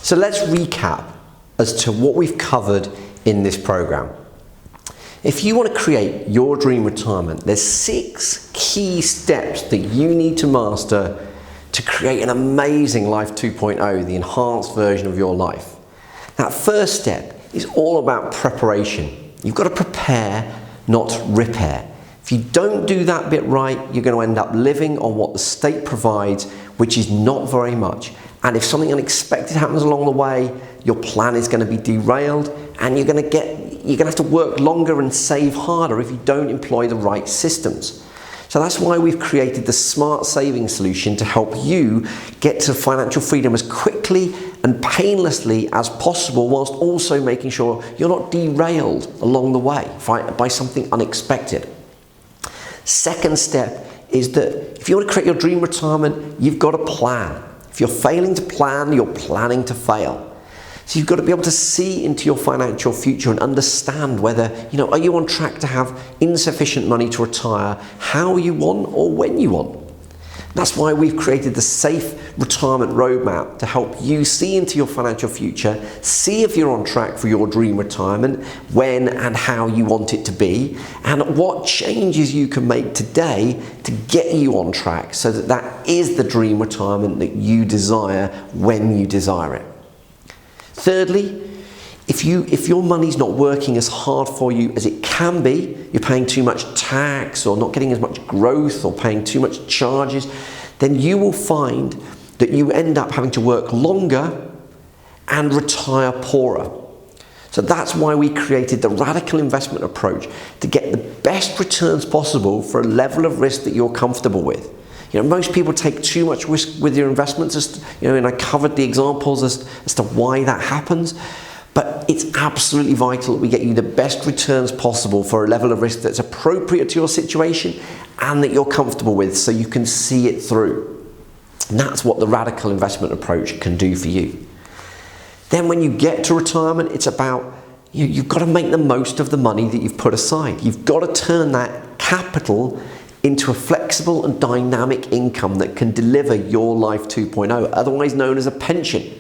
So let's recap as to what we've covered in this program. If you want to create your dream retirement, there's 6 key steps that you need to master to create an amazing Life 2.0, the enhanced version of your life. That first step is all about preparation. You've got to prepare, not repair. If you don't do that bit right, you're going to end up living on what the state provides, which is not very much. And if something unexpected happens along the way, your plan is going to be derailed, and you're going to have to work longer and save harder if you don't employ the right systems. So that's why we've created the Smart Saving Solution to help you get to financial freedom as quickly and painlessly as possible, whilst also making sure you're not derailed along the way by something unexpected. Second step is that if you want to create your dream retirement, you've got to plan. If you're failing to plan, you're planning to fail. So you've got to be able to see into your financial future and understand whether, are you on track to have insufficient money to retire how you want or when you want. That's why we've created the Safe Retirement Roadmap to help you see into your financial future, see if you're on track for your dream retirement, when and how you want it to be, and what changes you can make today to get you on track so that that is the dream retirement that you desire when you desire it. Thirdly, if your money's not working as hard for you as it can be, you're paying too much tax or not getting as much growth or paying too much charges, then you will find that you end up having to work longer and retire poorer. So that's why we created the radical investment approach, to get the best returns possible for a level of risk that you're comfortable with. Most people take too much risk with your investments, and I covered the examples as to why that happens. But it's absolutely vital that we get you the best returns possible for a level of risk that's appropriate to your situation and that you're comfortable with, so you can see it through. And that's what the radical investment approach can do for you. Then when you get to retirement, it's about, you've got to make the most of the money that you've put aside. You've got to turn that capital into a flexible and dynamic income that can deliver your Life 2.0, otherwise known as a pension.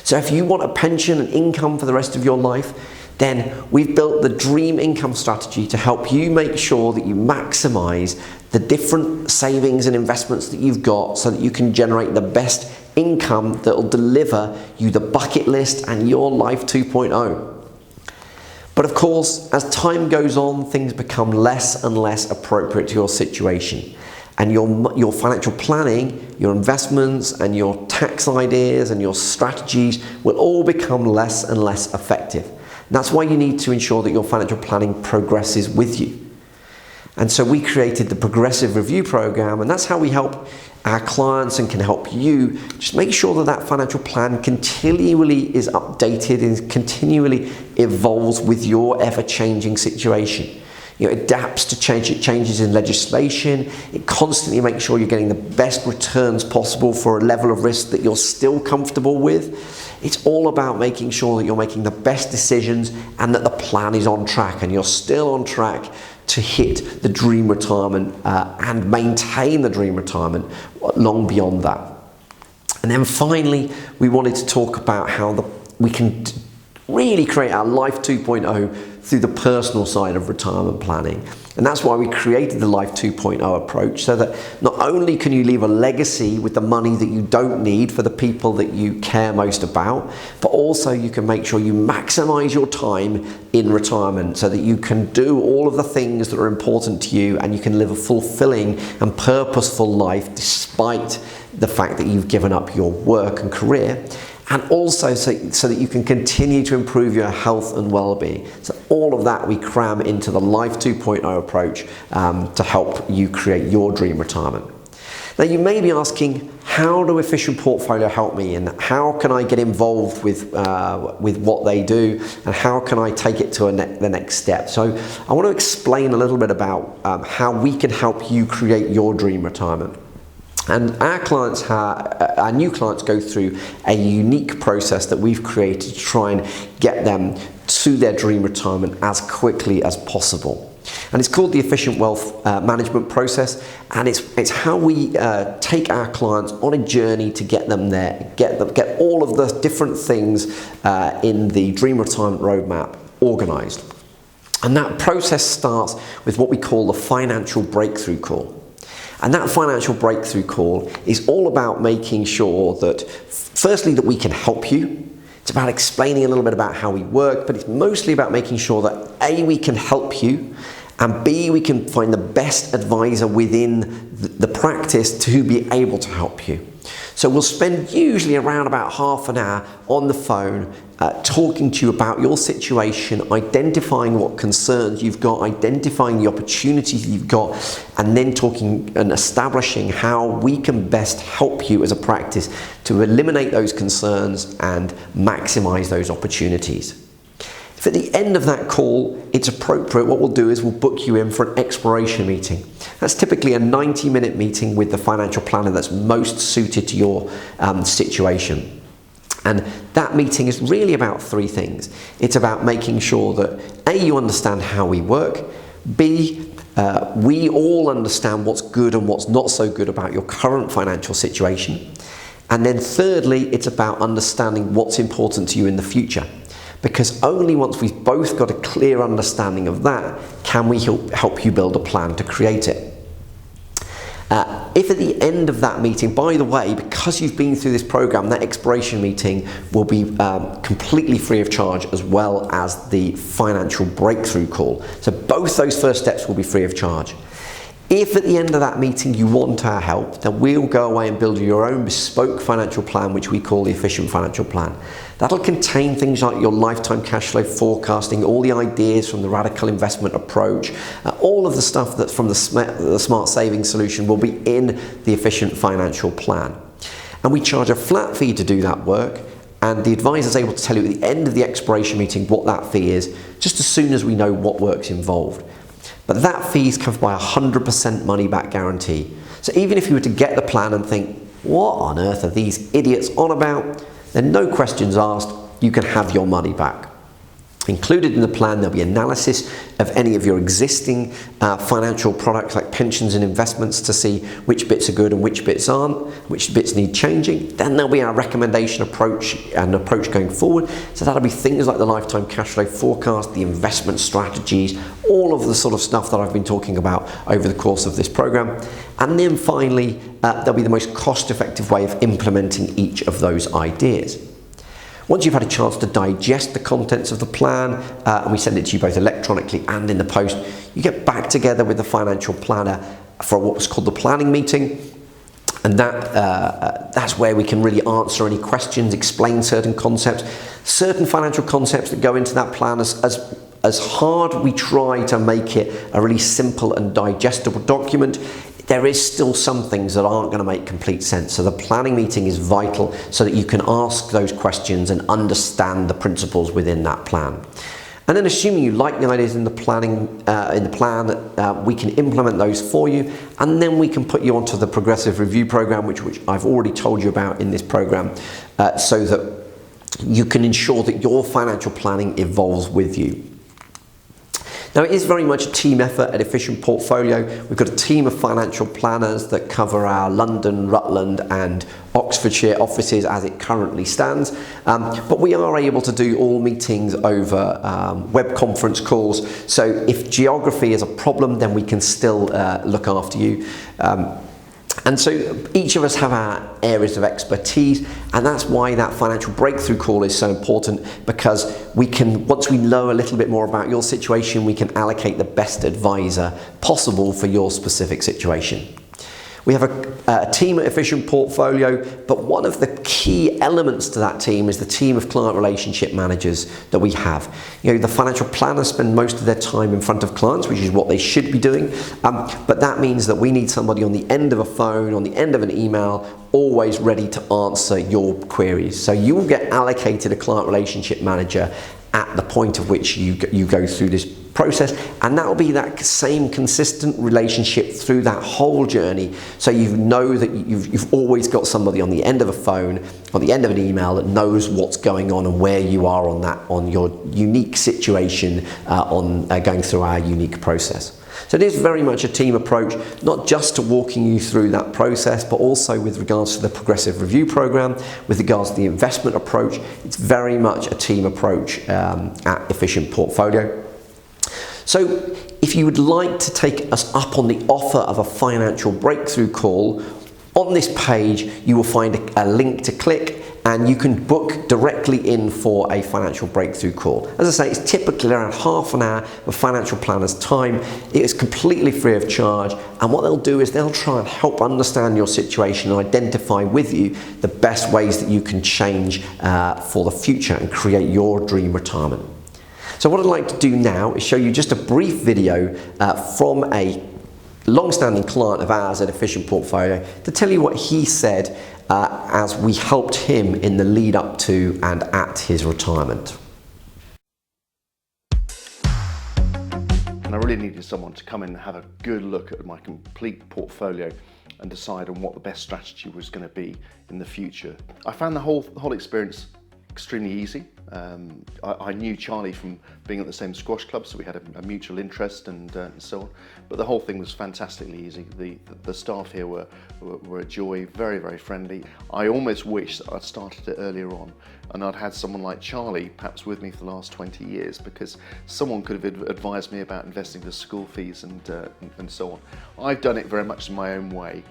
So if you want a pension and income for the rest of your life, then we've built the Dream Income Strategy to help you make sure that you maximize the different savings and investments that you've got, so that you can generate the best income that will deliver you the bucket list and your Life 2.0. But of course, as time goes on, things become less and less appropriate to your situation. And your financial planning, your investments, and your tax ideas and your strategies will all become less and less effective. And that's why you need to ensure that your financial planning progresses with you. And so we created the Progressive Review Program, and that's how we help our clients and can help you just make sure that that financial plan continually is updated and continually evolves with your ever-changing situation. It adapts to changes in legislation. It constantly makes sure you're getting the best returns possible for a level of risk that you're still comfortable with. It's all about making sure that you're making the best decisions and that the plan is on track and you're still on track to hit the dream retirement and maintain the dream retirement long beyond that. And then finally, we wanted to talk about how we can really create our Life 2.0 through the personal side of retirement planning. And that's why we created the Life 2.0 approach, so that not only can you leave a legacy with the money that you don't need for the people that you care most about, but also you can make sure you maximize your time in retirement so that you can do all of the things that are important to you and you can live a fulfilling and purposeful life despite the fact that you've given up your work and career. And also so that you can continue to improve your health and well-being. So all of that we cram into the Life 2.0 approach to help you create your dream retirement. Now you may be asking, how do Efficient Portfolio help me, and how can I get involved with what they do, and how can I take it to the next step? So I want to explain a little bit about how we can help you create your dream retirement. And our new clients go through a unique process that we've created to try and get them to their dream retirement as quickly as possible. And it's called the Efficient Wealth Management Process, and it's how we take our clients on a journey to get them there, get all of the different things in the Dream Retirement Roadmap organised. And that process starts with what we call the Financial Breakthrough Call. And that Financial Breakthrough Call is all about making sure that, firstly, that we can help you. It's about explaining a little bit about how we work, but it's mostly about making sure that A, we can help you, and B, we can find the best advisor within the practice to be able to help you. So we'll spend usually around about half an hour on the phone talking to you about your situation, identifying what concerns you've got, identifying the opportunities you've got, and then talking and establishing how we can best help you as a practice to eliminate those concerns and maximize those opportunities. If at the end of that call it's appropriate, what we'll do is we'll book you in for an exploration meeting. That's typically a 90-minute meeting with the financial planner that's most suited to your situation. And that meeting is really about three things. It's about making sure that A, you understand how we work, B, we all understand what's good and what's not so good about your current financial situation, and then thirdly, it's about understanding what's important to you in the future. Because only once we've both got a clear understanding of that can we help you build a plan to create it. If at the end of that meeting, by the way, because you've been through this program, that exploration meeting will be completely free of charge, as well as the Financial Breakthrough Call. So both those first steps will be free of charge. If at the end of that meeting you want our help, then we'll go away and build your own bespoke financial plan, which we call the Efficient Financial Plan. That'll contain things like your lifetime cash flow forecasting, all the ideas from the radical investment approach, all of the stuff that's from the Smart Savings solution will be in the Efficient Financial Plan. And we charge a flat fee to do that work, and the advisor is able to tell you at the end of the exploration meeting what that fee is, just as soon as we know what work's involved. But that fee is covered by a 100% money back guarantee. So even if you were to get the plan and think, what on earth are these idiots on about? Then no questions asked, you can have your money back. Included in the plan, there'll be analysis of any of your existing financial products like pensions and investments to see which bits are good and which bits aren't, which bits need changing. Then there'll be our recommendation approach going forward. So that'll be things like the lifetime cash flow forecast, the investment strategies, all of the sort of stuff that I've been talking about over the course of this program. And then finally, there'll be the most cost-effective way of implementing each of those ideas. Once you've had a chance to digest the contents of the plan, and we send it to you both electronically and in the post, you get back together with the financial planner for what was called the planning meeting. And that's where we can really answer any questions, explain certain concepts, certain financial concepts that go into that plan. As hard we try to make it a really simple and digestible document, there is still some things that aren't going to make complete sense. So the planning meeting is vital so that you can ask those questions and understand the principles within that plan. And then, assuming you like the ideas in the plan, we can implement those for you, and then we can put you onto the progressive review program, which I've already told you about in this program, so that you can ensure that your financial planning evolves with you. Now, it is very much a team effort at Efficient Portfolio. We've got a team of financial planners that cover our London, Rutland and Oxfordshire offices as it currently stands. But we are able to do all meetings over web conference calls. So if geography is a problem, then we can still look after you. And so each of us have our areas of expertise, and that's why that financial breakthrough call is so important, because we can, once we know a little bit more about your situation, we can allocate the best advisor possible for your specific situation. We have a team at Efficient Portfolio, but one of the key elements to that team is the team of client relationship managers that we have. You know, the financial planners spend most of their time in front of clients, which is what they should be doing, but that means that we need somebody on the end of a phone, on the end of an email, always ready to answer your queries. So you will get allocated a client relationship manager at the point of which you go through this process, and that will be that same consistent relationship through that whole journey. So you know that you've always got somebody on the end of a phone, on the end of an email, that knows what's going on and where you are on your unique situation, on going through our unique process. So it is very much a team approach, not just to walking you through that process, but also with regards to the progressive review program, with regards to the investment approach. It's very much a team approach at Efficient Portfolio. So if you would like to take us up on the offer of a financial breakthrough call, on this page you will find a link to click, and you can book directly in for a financial breakthrough call. As I say, it's typically around half an hour of financial planner's time. It is completely free of charge, and what they'll do is they'll try and help understand your situation and identify with you the best ways that you can change for the future and create your dream retirement. So what I'd like to do now is show you just a brief video from a long-standing client of ours at Efficient Portfolio to tell you what he said as we helped him in the lead up to and at his retirement. And I really needed someone to come in and have a good look at my complete portfolio and decide on what the best strategy was going to be in the future. I found the whole experience extremely easy. I knew Charlie from being at the same squash club, so we had a mutual interest and so on. But the whole thing was fantastically easy. The staff here were a joy, very, very friendly. I almost wish that I'd started it earlier on and I'd had someone like Charlie perhaps with me for the last 20 years, because someone could have advised me about investing for school fees and so on. I've done it very much in my own way,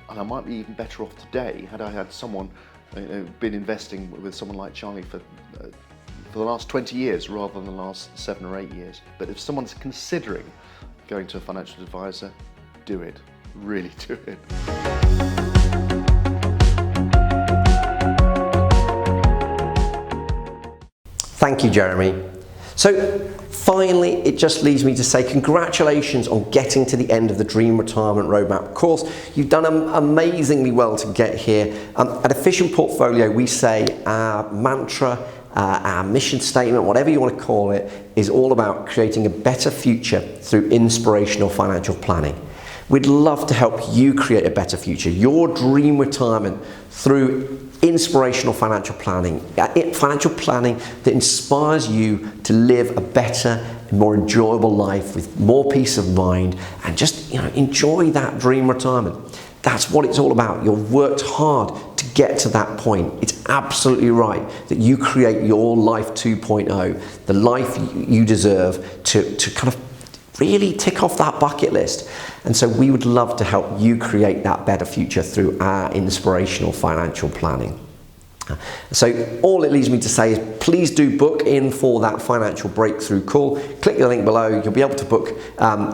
and I might be even better off today had I had someone been investing with someone like Charlie for the last 20 years rather than the last 7 or 8 years. But if someone's considering going to a financial advisor, do it. Really do it. Thank you, Jeremy. So finally, it just leaves me to say congratulations on getting to the end of the Dream Retirement Roadmap. Of course, you've done amazingly well to get here. At Efficient Portfolio, we say our mantra, our mission statement, whatever you want to call it, is all about creating a better future through inspirational financial planning. We'd love to help you create a better future, your dream retirement, through inspirational financial planning that inspires you to live a better, more enjoyable life with more peace of mind, and just enjoy that dream retirement. That's what it's all about. You've worked hard to get to that point. It's absolutely right that you create your life 2.0, the life you deserve to kind of really tick off that bucket list. And so we would love to help you create that better future through our inspirational financial planning. So all it leaves me to say is please do book in for that financial breakthrough call. Click the link below, you'll be able to book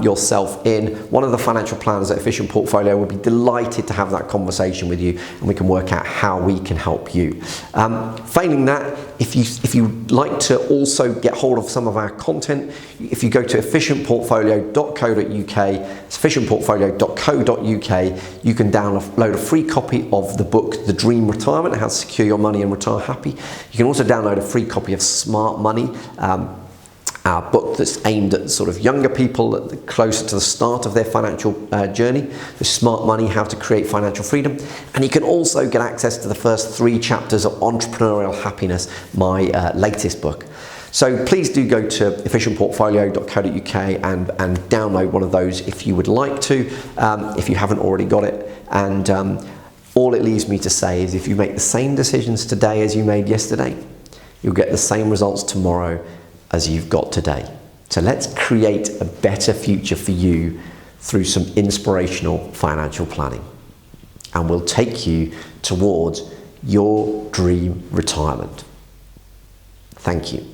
yourself in. One of the financial planners at Efficient Portfolio will be delighted to have that conversation with you, and we can work out how we can help you. Failing that, if you'd like to also get hold of some of our content, if you go to efficientportfolio.co.uk, it's efficientportfolio.co.uk, you can download a free copy of the book, The Dream Retirement, How to Secure Your Money and Retire Happy. You can also download a free copy of Smart Money, our book that's aimed at sort of younger people, closer to the start of their financial journey. The Smart Money, How to Create Financial Freedom. And you can also get access to the first 3 chapters of Entrepreneurial Happiness, my latest book. So please do go to efficientportfolio.co.uk and download one of those if you would like to, if you haven't already got it. And all it leaves me to say is if you make the same decisions today as you made yesterday, you'll get the same results tomorrow as you've got today. So let's create a better future for you through some inspirational financial planning. And we'll take you towards your dream retirement. Thank you.